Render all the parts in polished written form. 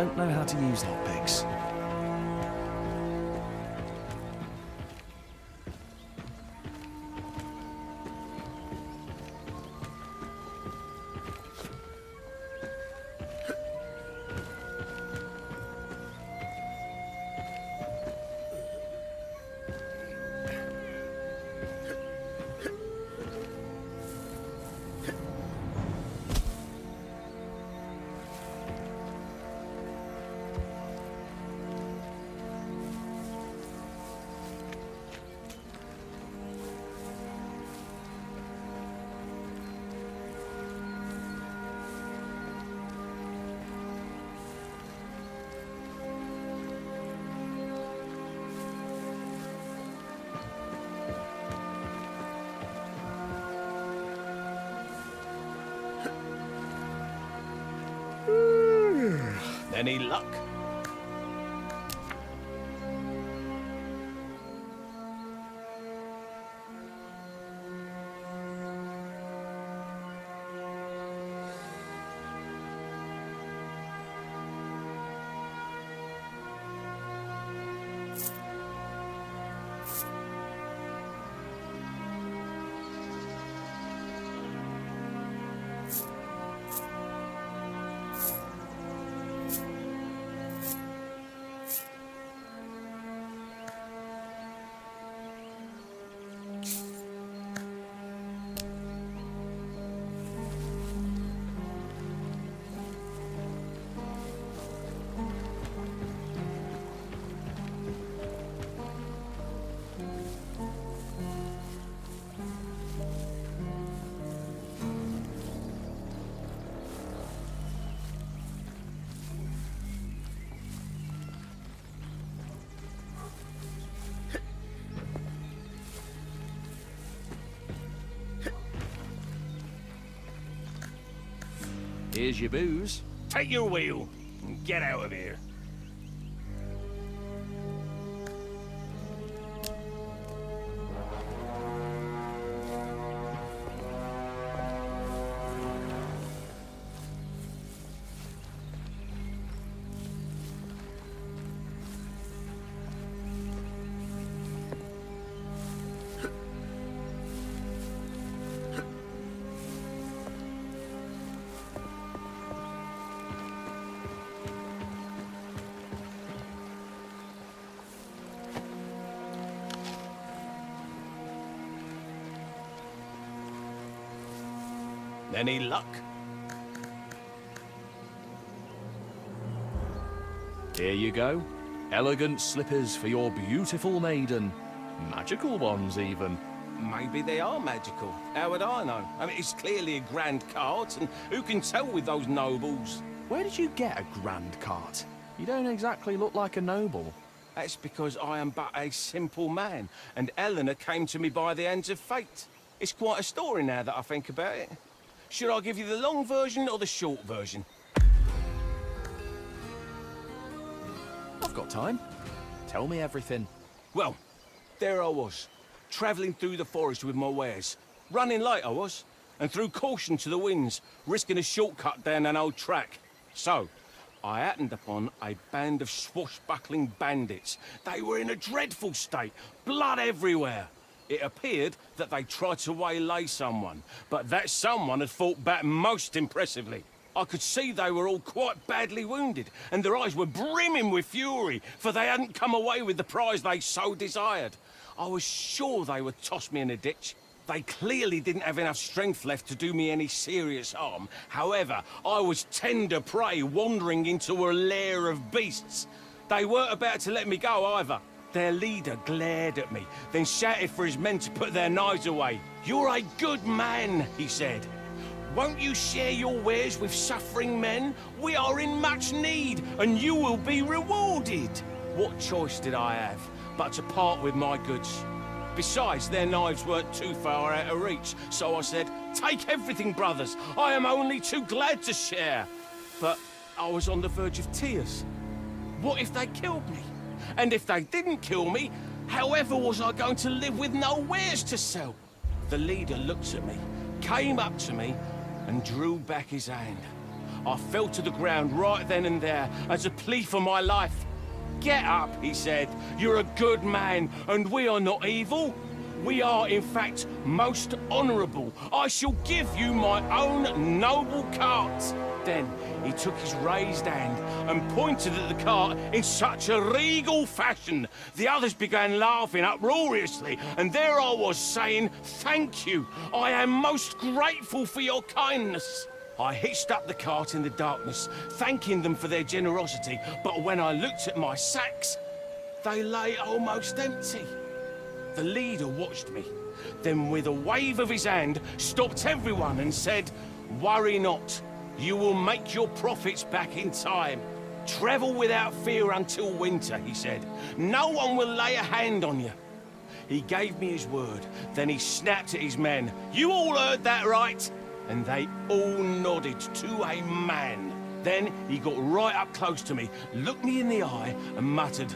don't know how to use lockpicks. Any luck? Here's your booze. Take your wheel and get out of here. Any luck? Here you go. Elegant slippers for your beautiful maiden. Magical ones, even. Maybe they are magical. How would I know? I mean, it's clearly a grand cart, and who can tell with those nobles? Where did you get a grand cart? You don't exactly look like a noble. That's because I am but a simple man, and Eleanor came to me by the hands of fate. It's quite a story now that I think about it. Should I give you the long version or the short version? I've got time. Tell me everything. Well, there I was, travelling through the forest with my wares. Running late I was, and threw caution to the winds, risking a shortcut down an old track. So, I happened upon a band of swashbuckling bandits. They were in a dreadful state, blood everywhere. It appeared that they tried to waylay someone, but that someone had fought back most impressively. I could see they were all quite badly wounded, and their eyes were brimming with fury, for they hadn't come away with the prize they so desired. I was sure they would toss me in a ditch. They clearly didn't have enough strength left to do me any serious harm. However, I was tender prey wandering into a lair of beasts. They weren't about to let me go either. Their leader glared at me, then shouted for his men to put their knives away. "You're a good man," he said. "Won't you share your wares with suffering men? We are in much need, and you will be rewarded." What choice did I have but to part with my goods? Besides, their knives weren't too far out of reach, so I said, "Take everything, brothers. I am only too glad to share." But I was on the verge of tears. What if they killed me? And if they didn't kill me, however was I going to live with no wares to sell? The leader looked at me, came up to me, and drew back his hand. I fell to the ground right then and there as a plea for my life. Get up, he said. You're a good man, and we are not evil. We are, in fact, most honourable. I shall give you my own noble cart. Then he took his raised hand and pointed at the cart in such a regal fashion. The others began laughing uproariously, and there I was saying, "Thank you. I am most grateful for your kindness." I hitched up the cart in the darkness, thanking them for their generosity, but when I looked at my sacks, they lay almost empty. The leader watched me, then with a wave of his hand, stopped everyone and said, "Worry not. You will make your profits back in time. Travel without fear until winter," he said. "No one will lay a hand on you." He gave me his word, then he snapped at his men. "You all heard that right?" And they all nodded to a man. Then he got right up close to me, looked me in the eye and muttered,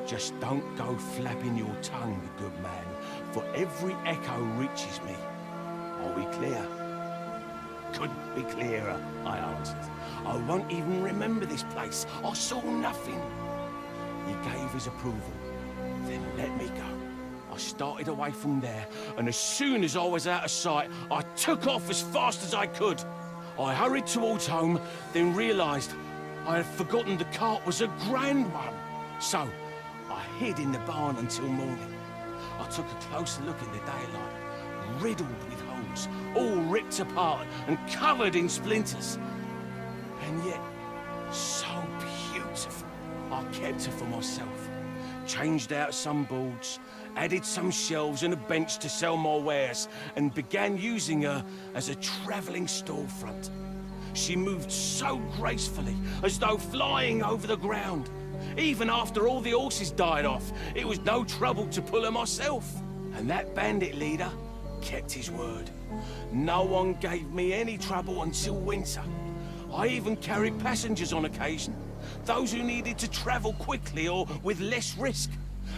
"Just don't go flapping your tongue, good man, for every echo reaches me. Are we clear?" "Couldn't be clearer," I answered. "I won't even remember this place. I saw nothing." He gave his approval, then let me go. I started away from there, and as soon as I was out of sight, I took off as fast as I could. I hurried towards home, then realised I had forgotten the cart was a grand one. So I hid in the barn until morning. I took a closer look in the daylight, riddled with holes, all ripped apart and covered in splinters. And yet, so beautiful. I kept her for myself, changed out some boards, added some shelves and a bench to sell my wares, and began using her as a travelling storefront. She moved so gracefully, as though flying over the ground. Even after all the horses died off, it was no trouble to pull her myself. And that bandit leader kept his word. No one gave me any trouble until winter. I even carried passengers on occasion, those who needed to travel quickly or with less risk.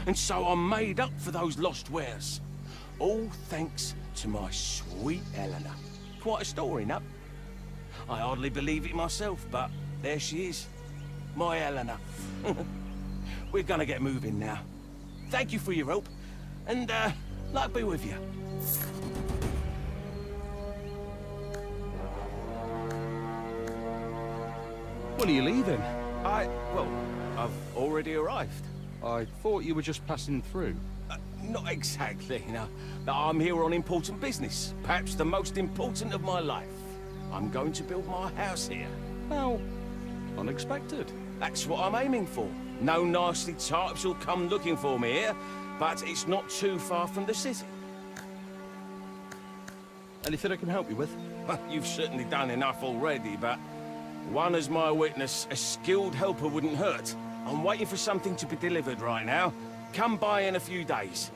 And so I made up for those lost wares. All thanks to my sweet Eleanor. Quite a story, no? I hardly believe it myself, but there she is. My Eleanor. We're gonna get moving now. Thank you for your help, and luck be with you. When are you leaving? Well, I've already arrived. I thought you were just passing through. Not exactly, no. I'm here on important business, perhaps the most important of my life. I'm going to build my house here. How unexpected. That's what I'm aiming for. No nasty types will come looking for me here, but it's not too far from the city. Anything I can help you with? Well, you've certainly done enough already, but one as my witness, a skilled helper wouldn't hurt. I'm waiting for something to be delivered right now. Come by in a few days.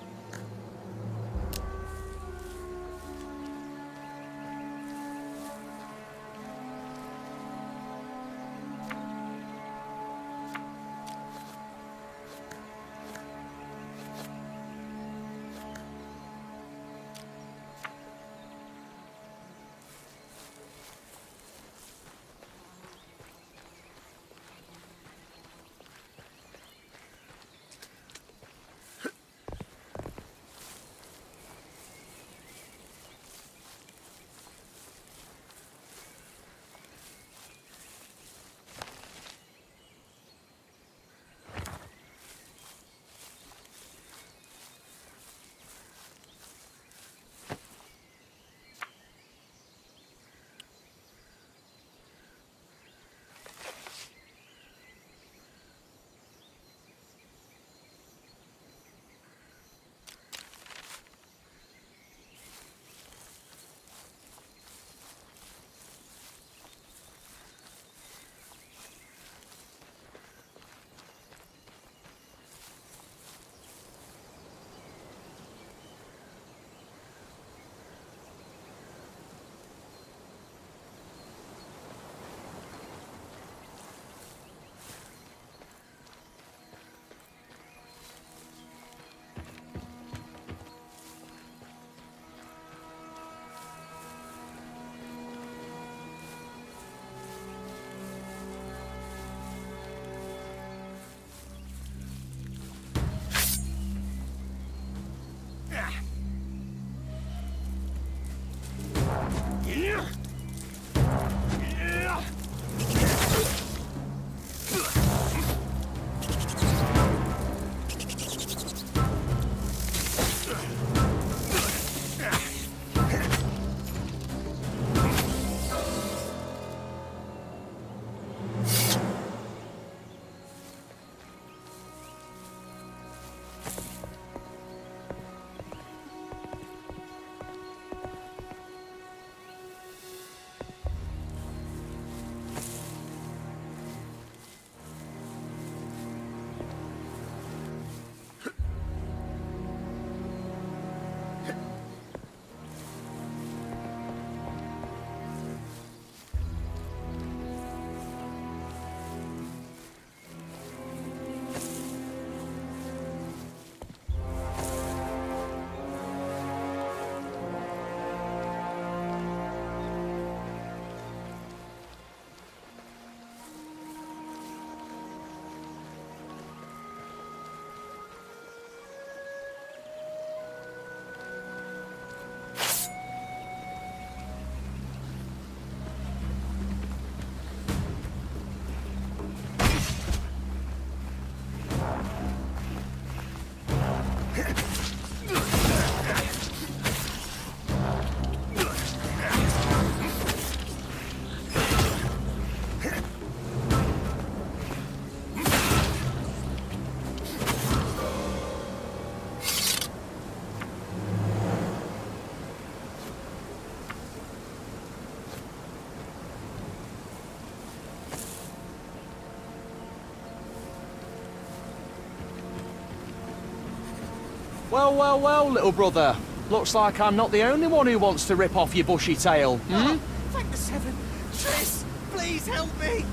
Well, well, well, little brother. Looks like I'm not the only one who wants to rip off your bushy tail, hmm? Thank the seven. Tris, please help me.